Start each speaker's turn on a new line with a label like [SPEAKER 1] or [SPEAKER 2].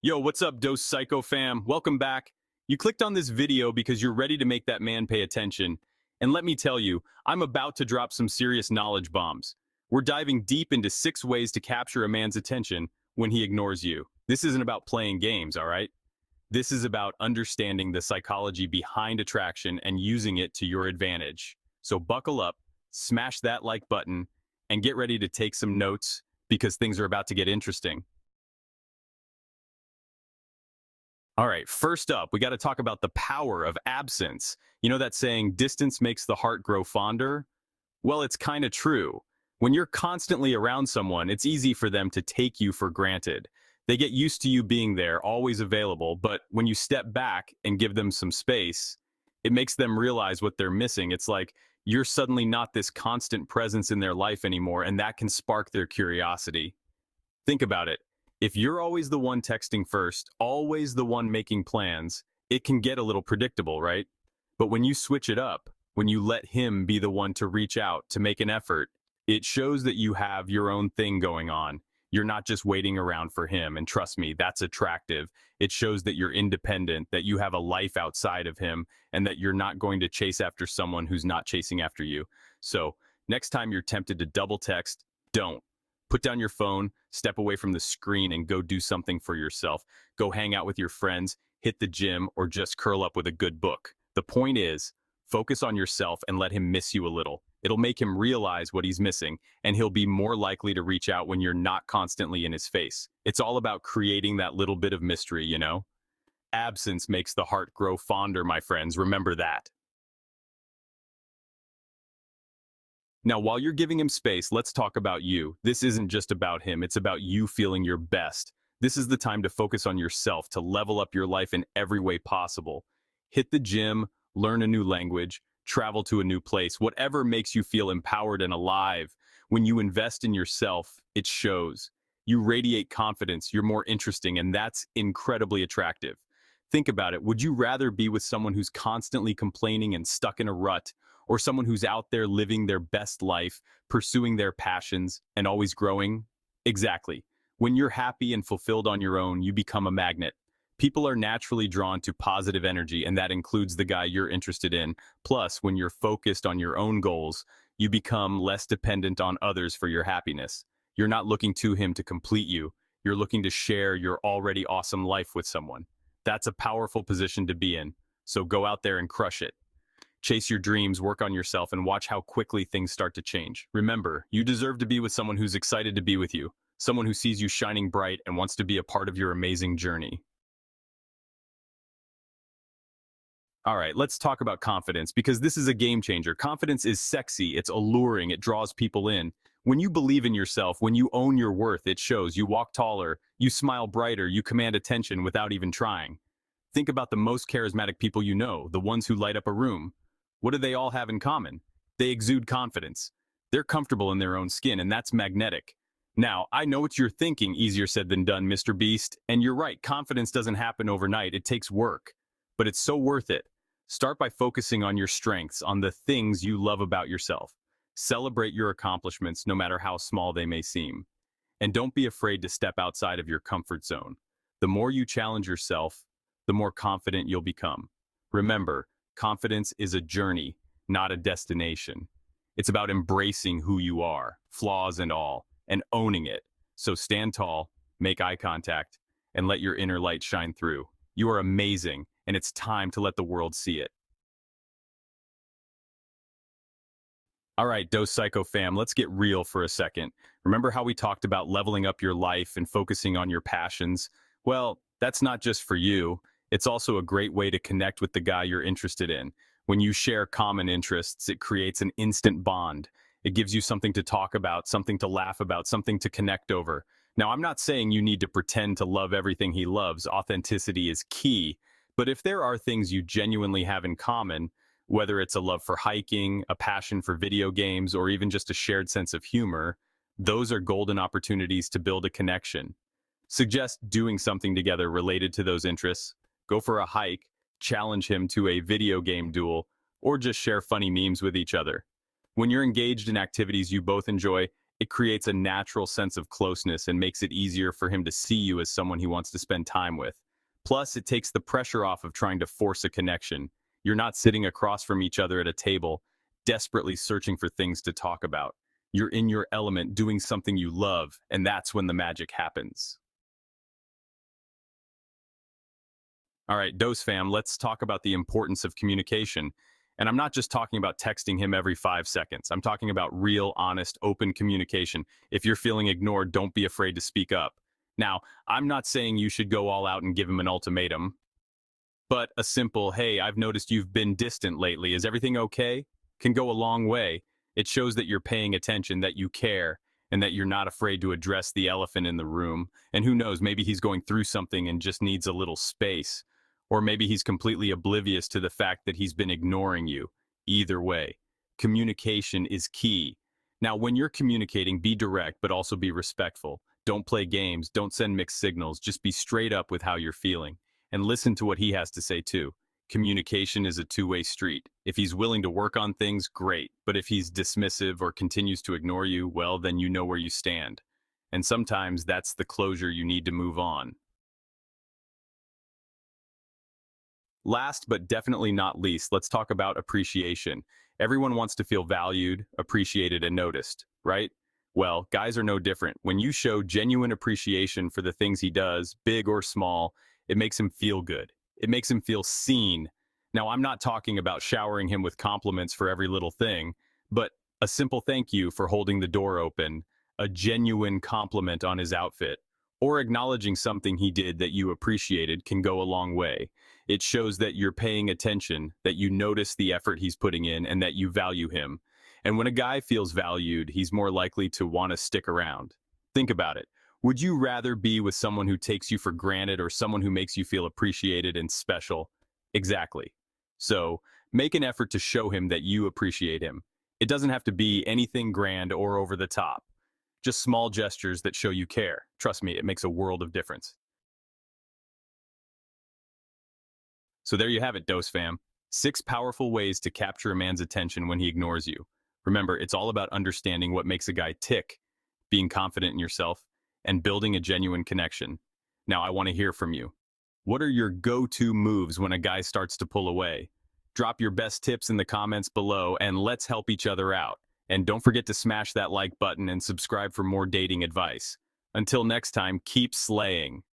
[SPEAKER 1] Yo, what's up, Dose Psycho fam? Welcome back. You clicked on this video because you're ready to make that man pay attention. And let me tell you, I'm about to drop some serious knowledge bombs. We're diving deep into 6 ways to capture a man's attention when he ignores you. This isn't about playing games, all right? This is about understanding the psychology behind attraction and using it to your advantage. So buckle up, smash that like button, and get ready to take some notes because things are about to get interesting. All right, first up, we got to talk about the power of absence. You know that saying, distance makes the heart grow fonder? Well, it's kind of true. When you're constantly around someone, it's easy for them to take you for granted. They get used to you being there, always available, but when you step back and give them some space, it makes them realize what they're missing. It's like you're suddenly not this constant presence in their life anymore, and that can spark their curiosity. Think about it. If you're always the one texting first, always the one making plans, it can get a little predictable, right? But when you switch it up, when you let him be the one to reach out, to make an effort, it shows that you have your own thing going on. You're not just waiting around for him. And trust me, that's attractive. It shows that you're independent, that you have a life outside of him, and that you're not going to chase after someone who's not chasing after you. So next time you're tempted to double text, don't. Put down your phone, step away from the screen, and go do something for yourself. Go hang out with your friends, hit the gym, or just curl up with a good book. The point is, focus on yourself and let him miss you a little. It'll make him realize what he's missing, and he'll be more likely to reach out when you're not constantly in his face. It's all about creating that little bit of mystery, you know? Absence makes the heart grow fonder, my friends. Remember that. Now, while you're giving him space, let's talk about you. This isn't just about him, it's about you feeling your best. This is the time to focus on yourself, to level up your life in every way possible. Hit the gym, learn a new language, travel to a new place, whatever makes you feel empowered and alive. When you invest in yourself, it shows. You radiate confidence, you're more interesting, and that's incredibly attractive. Think about it. Would you rather be with someone who's constantly complaining and stuck in a rut, or someone who's out there living their best life, pursuing their passions, and always growing? Exactly. When you're happy and fulfilled on your own, you become a magnet. People are naturally drawn to positive energy, and that includes the guy you're interested in. Plus, when you're focused on your own goals, you become less dependent on others for your happiness. You're not looking to him to complete you. You're looking to share your already awesome life with someone. That's a powerful position to be in. So go out there and crush it. Chase your dreams, work on yourself, and watch how quickly things start to change. Remember, you deserve to be with someone who's excited to be with you, someone who sees you shining bright and wants to be a part of your amazing journey. All right, let's talk about confidence because this is a game changer. Confidence is sexy, it's alluring, it draws people in. When you believe in yourself, when you own your worth, it shows. You walk taller, you smile brighter, you command attention without even trying. Think about the most charismatic people you know, the ones who light up a room. What do they all have in common? They exude confidence. They're comfortable in their own skin, and that's magnetic. Now, I know what you're thinking, easier said than done, Mr. Beast, and you're right, confidence doesn't happen overnight, it takes work. But it's so worth it. Start by focusing on your strengths, on the things you love about yourself. Celebrate your accomplishments, no matter how small they may seem. And don't be afraid to step outside of your comfort zone. The more you challenge yourself, the more confident you'll become. Remember, confidence is a journey, not a destination. It's about embracing who you are, flaws and all, and owning it. So stand tall, make eye contact, and let your inner light shine through. You are amazing, and it's time to let the world see it. All right, Dose Psycho fam, let's get real for a second. Remember how we talked about leveling up your life and focusing on your passions? Well, that's not just for you. It's also a great way to connect with the guy you're interested in. When you share common interests, it creates an instant bond. It gives you something to talk about, something to laugh about, something to connect over. Now, I'm not saying you need to pretend to love everything he loves. Authenticity is key. But if there are things you genuinely have in common, whether it's a love for hiking, a passion for video games, or even just a shared sense of humor, those are golden opportunities to build a connection. Suggest doing something together related to those interests. Go for a hike, challenge him to a video game duel, or just share funny memes with each other. When you're engaged in activities you both enjoy, It creates a natural sense of closeness and makes it easier for him to see you as someone he wants to spend time with. Plus, it takes the pressure off of trying to force a connection. You're not sitting across from each other at a table, desperately searching for things to talk about. You're in your element doing something you love, and that's when the magic happens. All right, Dose fam, let's talk about the importance of communication. And I'm not just talking about texting him every 5 seconds. I'm talking about real, honest, open communication. If you're feeling ignored, don't be afraid to speak up. Now, I'm not saying you should go all out and give him an ultimatum, but a simple, hey, I've noticed you've been distant lately. Is everything okay? Can go a long way. It shows that you're paying attention, that you care, and that you're not afraid to address the elephant in the room. And who knows, maybe he's going through something and just needs a little space. Or maybe he's completely oblivious to the fact that he's been ignoring you. Either way, communication is key. Now, when you're communicating, be direct, but also be respectful. Don't play games, don't send mixed signals, just be straight up with how you're feeling. And listen to what he has to say too. Communication is a two-way street. If he's willing to work on things, great. But if he's dismissive or continues to ignore you, well, then you know where you stand. And sometimes that's the closure you need to move on. Last but definitely not least, let's talk about appreciation. Everyone wants to feel valued, appreciated, and noticed, right? Well, guys are no different. When you show genuine appreciation for the things he does, big or small, it makes him feel good. It makes him feel seen. Now, I'm not talking about showering him with compliments for every little thing, but a simple thank you for holding the door open, a genuine compliment on his outfit, or acknowledging something he did that you appreciated can go a long way. It shows that you're paying attention, that you notice the effort he's putting in, and that you value him. And when a guy feels valued, he's more likely to want to stick around. Think about it. Would you rather be with someone who takes you for granted or someone who makes you feel appreciated and special? Exactly. So, make an effort to show him that you appreciate him. It doesn't have to be anything grand or over the top. Just small gestures that show you care. Trust me, it makes a world of difference. So there you have it, Dose fam. 6 powerful ways to capture a man's attention when he ignores you. Remember, it's all about understanding what makes a guy tick, being confident in yourself, and building a genuine connection. Now, I want to hear from you. What are your go-to moves when a guy starts to pull away? Drop your best tips in the comments below, and let's help each other out. And don't forget to smash that like button and subscribe for more dating advice. Until next time, keep slaying.